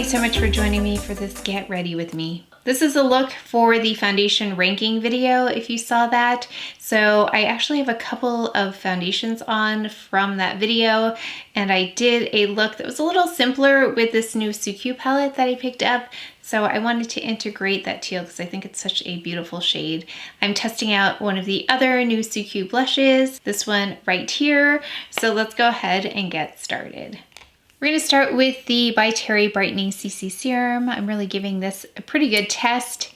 Thanks so much for joining me for this Get Ready With Me. This is a look for the foundation ranking video, if you saw that. So I actually have a couple of foundations on from that video, and I did a look that was a little simpler with this new Suqqu palette that I picked up. So I wanted to integrate that teal because I think it's such a beautiful shade. I'm testing out one of the other new Suqqu blushes, this one right here. So let's go ahead and get started. We're going to start with the By Terry Brightening CC Serum. I'm really giving this a pretty good test.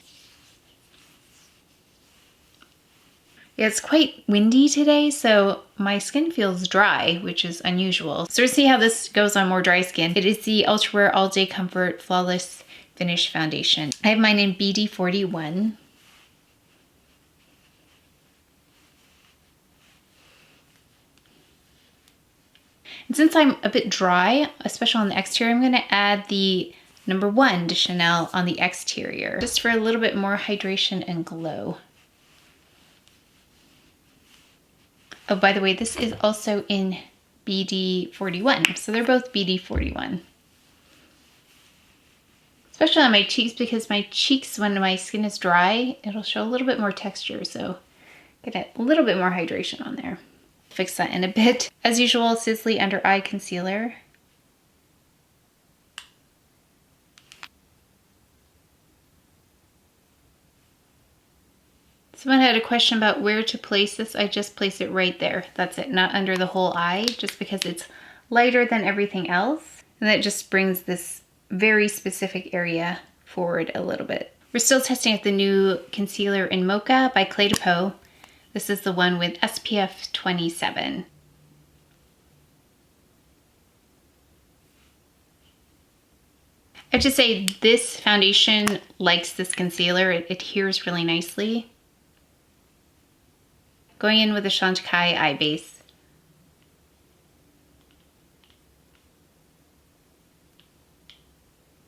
Yeah, it's quite windy today, so my skin feels dry, which is unusual. So to see how this goes on more dry skin, it is the Ultrawear All Day Comfort Flawless Finish Foundation. I have mine in BD41. And since I'm a bit dry, especially on the exterior, I'm gonna add the number 1 de Chanel on the exterior, just for a little bit more hydration and glow. Oh, by the way, this is also in BD41, so they're both BD41. Especially on my cheeks, because my cheeks, when my skin is dry, it'll show a little bit more texture, so get a little bit more hydration on there. Fix that in a bit. As usual, SISLEY Under Eye Concealer. Someone had a question about where to place this. I just place it right there. That's it, not under the whole eye, just because it's lighter than everything else. And that just brings this very specific area forward a little bit. We're still testing out the new concealer in Mocha by PEAU. This is the one with SPF 27. I have to say this foundation likes this concealer. It adheres really nicely. Going in with a Chantecaille eye base.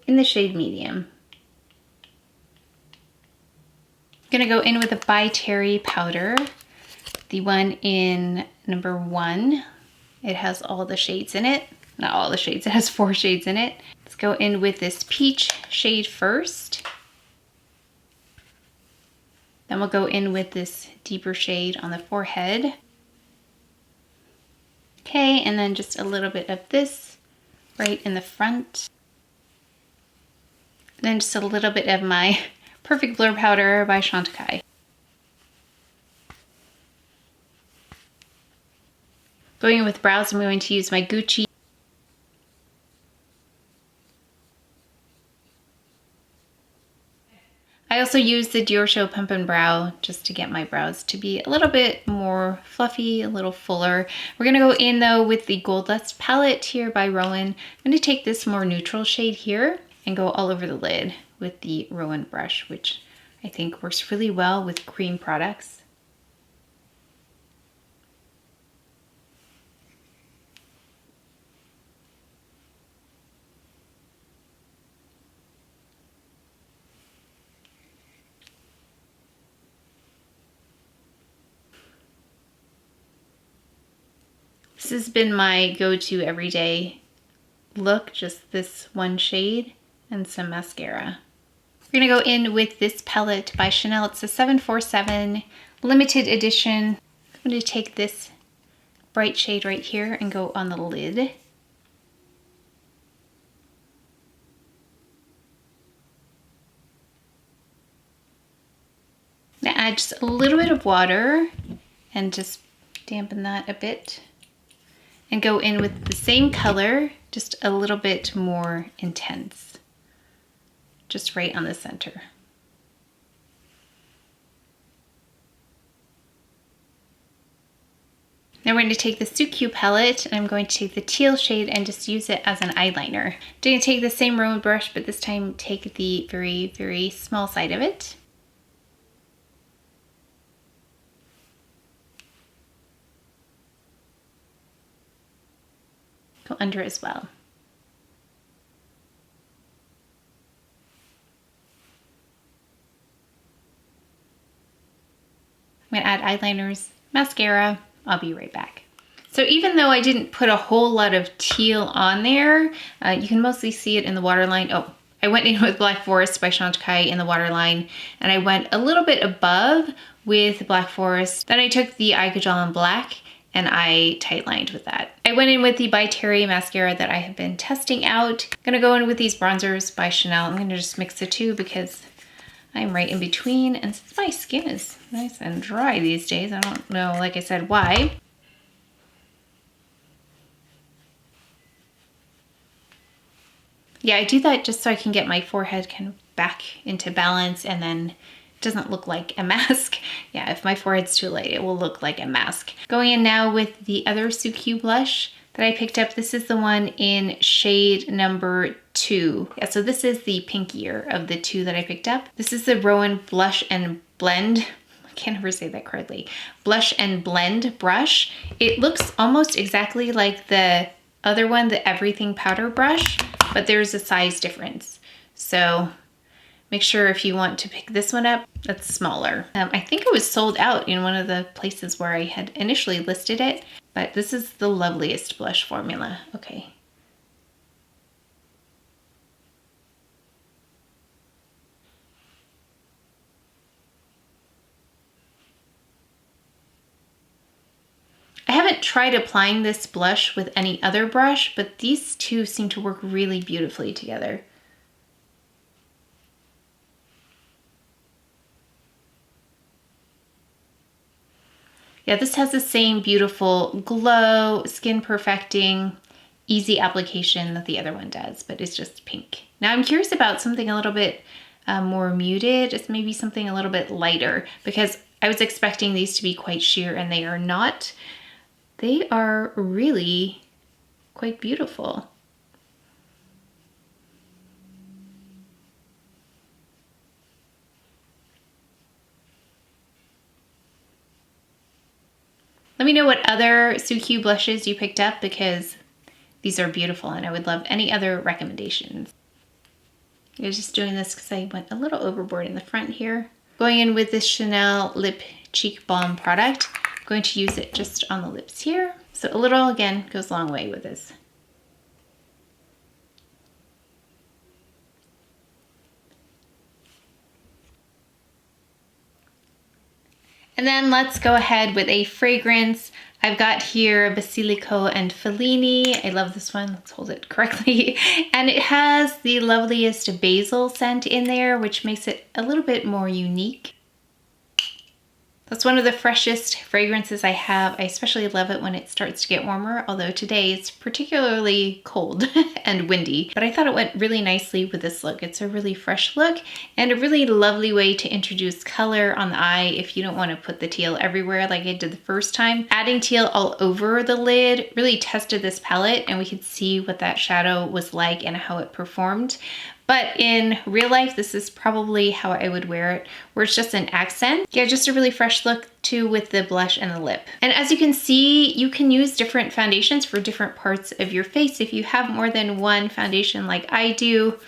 In the shade medium. I'm gonna go in with a By Terry powder, the one in number 1. It has all the shades in it. Not all the shades, it has 4 shades in it. Let's go in with this peach shade first. Then we'll go in with this deeper shade on the forehead. Okay, and then just a little bit of this right in the front. And then just a little bit of my Perfect Blur Powder by Chantecaille. Going in with brows, I'm going to use my Gucci. I also use the Diorshow Pump and Brow just to get my brows to be a little bit more fluffy, a little fuller. We're gonna go in though with the Gold Lust palette here by Roen. I'm gonna take this more neutral shade here and go all over the lid with the Roen brush, which I think works really well with cream products. This has been my go-to everyday look, just this one shade and some mascara. We're gonna go in with this palette by Chanel. It's a 747 limited edition. I'm gonna take this bright shade right here and go on the lid. Now add just a little bit of water and just dampen that a bit. And go in with the same color, just a little bit more intense. Just right on the center. Now we're going to take the Suqqu palette, and I'm going to take the teal shade and just use it as an eyeliner. I'm going to take the same Roen brush, but this time take the very, very small side of it. Go under as well. I'm gonna add eyeliners, mascara. I'll be right back. So even though I didn't put a whole lot of teal on there, you can mostly see it in the waterline. Oh, I went in with Black Forest by Chantecaille in the waterline, and I went a little bit above with Black Forest. Then I took the eye kajal in black and I tight lined with that. I went in with the by Terry mascara that I have been testing out. I'm gonna go in with these bronzers by Chanel. I'm gonna just mix the two because I'm right in between, and since my skin is nice and dry these days, I don't know, like I said, why. Yeah, I do that just so I can get my forehead kind of back into balance and then it doesn't look like a mask. Yeah, if my forehead's too light, it will look like a mask. Going in now with the other Suqqu blush that I picked up. This is the one in shade number 2. Yeah, so this is the pinkier of the two that I picked up. This is the Roen Blush and Blend. I can't ever say that correctly. Blush and Blend brush. It looks almost exactly like the other one, the Everything Powder brush, but there's a size difference. So make sure if you want to pick this one up, that's smaller. I think it was sold out in one of the places where I had initially listed it, but this is the loveliest blush formula. Okay. I haven't tried applying this blush with any other brush, but these two seem to work really beautifully together. Yeah, this has the same beautiful glow, skin perfecting, easy application that the other one does, but it's just pink. Now I'm curious about something a little bit more muted, just maybe something a little bit lighter, because I was expecting these to be quite sheer and they are not. They are really quite beautiful. Let me know what other Suqqu blushes you picked up because these are beautiful and I would love any other recommendations. I was just doing this because I went a little overboard in the front here. Going in with this Chanel Lip Cheek Balm product. I'm going to use it just on the lips here. So a little, again, goes a long way with this. And then let's go ahead with a fragrance. I've got here Basilico and Fellini. I love this one, let's hold it correctly. And it has the loveliest basil scent in there, which makes it a little bit more unique. That's one of the freshest fragrances I have. I especially love it when it starts to get warmer, although today it's particularly cold and windy. But I thought it went really nicely with this look. It's a really fresh look and a really lovely way to introduce color on the eye if you don't want to put the teal everywhere like I did the first time. Adding teal all over the lid really tested this palette and we could see what that shadow was like and how it performed. But in real life, this is probably how I would wear it, where it's just an accent. Yeah, just a really fresh look too with the blush and the lip. And as you can see, you can use different foundations for different parts of your face. If you have more than one foundation like I do,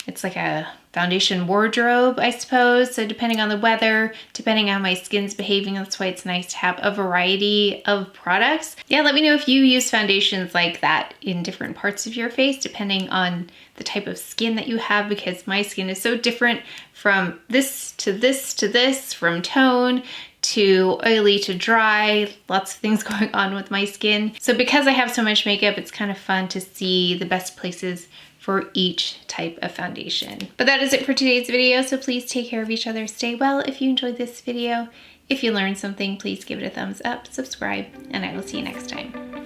it's like a foundation wardrobe, I suppose. So depending on the weather, depending on how my skin's behaving, that's why it's nice to have a variety of products. Yeah, let me know if you use foundations like that in different parts of your face, depending on the type of skin that you have, because my skin is so different from this to this to this, from tone to oily to dry, lots of things going on with my skin. So because I have so much makeup, it's kind of fun to see the best places for each type of foundation. But that is it for today's video, so please take care of each other, stay well. If you enjoyed this video, if you learned something, please give it a thumbs up, subscribe, and I will see you next time.